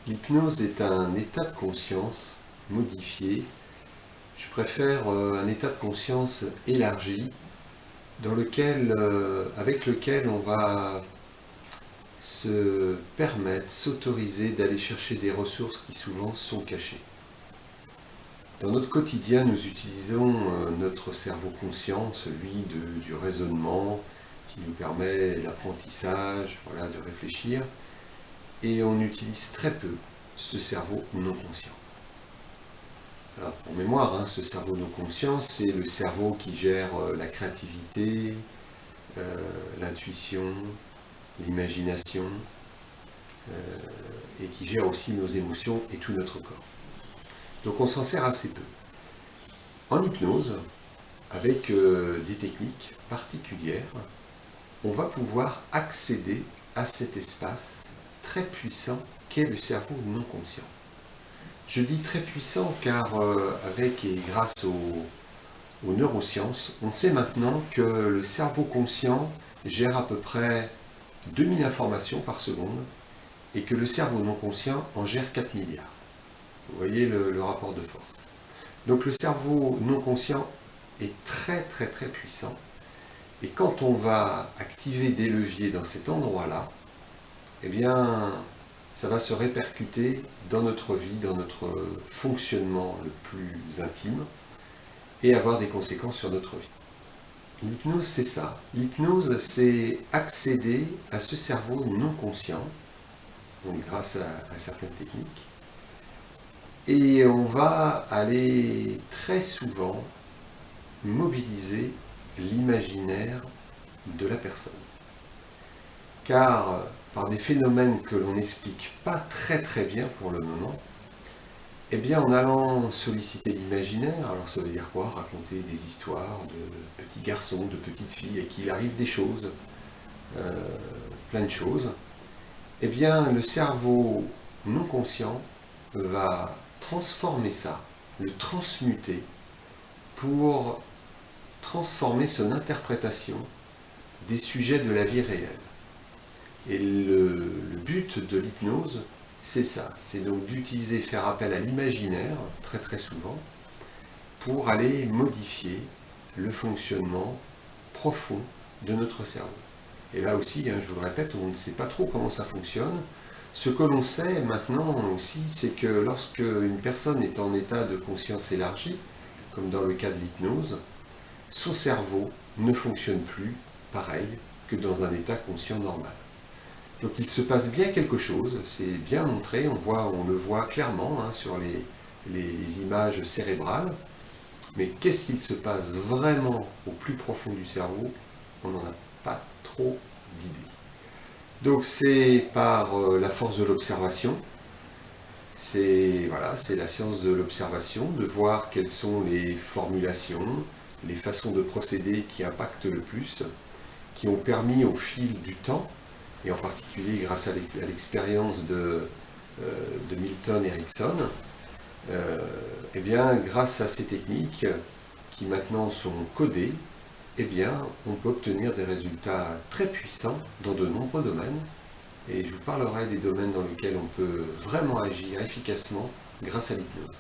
L'hypnose est un état de conscience modifié. Je préfère un état de conscience élargi avec lequel on va se permettre, s'autoriser d'aller chercher des ressources qui souvent sont cachées. Dans notre quotidien, nous utilisons notre cerveau conscient, celui du raisonnement, qui nous permet l'apprentissage, de réfléchir, et on utilise très peu ce cerveau non conscient. Alors, pour mémoire, ce cerveau non conscient, c'est le cerveau qui gère la créativité, l'intuition, l'imagination, et qui gère aussi nos émotions et tout notre corps. Donc on s'en sert assez peu. En hypnose, avec des techniques particulières, on va pouvoir accéder à cet espace très puissant qu'est le cerveau non conscient. Je dis très puissant car avec et grâce aux neurosciences, on sait maintenant que le cerveau conscient gère à peu près 2000 informations par seconde et que le cerveau non conscient en gère 4 milliards. Vous voyez le rapport de force. Donc le cerveau non conscient est très très très puissant. Et quand on va activer des leviers dans cet endroit-là, eh bien, ça va se répercuter dans notre vie, dans notre fonctionnement le plus intime, et avoir des conséquences sur notre vie. L'hypnose, c'est ça. L'hypnose, c'est accéder à ce cerveau non conscient, donc grâce à certaines techniques, et on va aller très souvent mobiliser l'imaginaire de la personne. Car par des phénomènes que l'on n'explique pas très très bien pour le moment, eh bien en allant solliciter l'imaginaire, alors ça veut dire quoi? Raconter des histoires de petits garçons, de petites filles, et qu'il arrive des choses, plein de choses, eh bien le cerveau non conscient va transformer ça, le transmuter pour transformer son interprétation des sujets de la vie réelle. Et le but de l'hypnose, c'est ça, c'est donc d'utiliser, faire appel à l'imaginaire, très très souvent, pour aller modifier le fonctionnement profond de notre cerveau. Et là aussi, je vous le répète, on ne sait pas trop comment ça fonctionne. Ce que l'on sait maintenant aussi, c'est que lorsque une personne est en état de conscience élargie, comme dans le cas de l'hypnose, son cerveau ne fonctionne plus pareil que dans un état conscient normal. Donc il se passe bien quelque chose, c'est bien montré, on le voit clairement sur les images cérébrales, mais qu'est-ce qu'il se passe vraiment au plus profond du cerveau? On n'en a pas trop d'idées. Donc c'est par la force de l'observation, c'est la science de l'observation, de voir quelles sont les formulations, les façons de procéder qui impactent le plus, qui ont permis au fil du temps, et en particulier grâce à l'expérience de Milton Erickson, eh bien, grâce à ces techniques qui maintenant sont codées, eh bien, on peut obtenir des résultats très puissants dans de nombreux domaines. Et je vous parlerai des domaines dans lesquels on peut vraiment agir efficacement grâce à l'hypnose.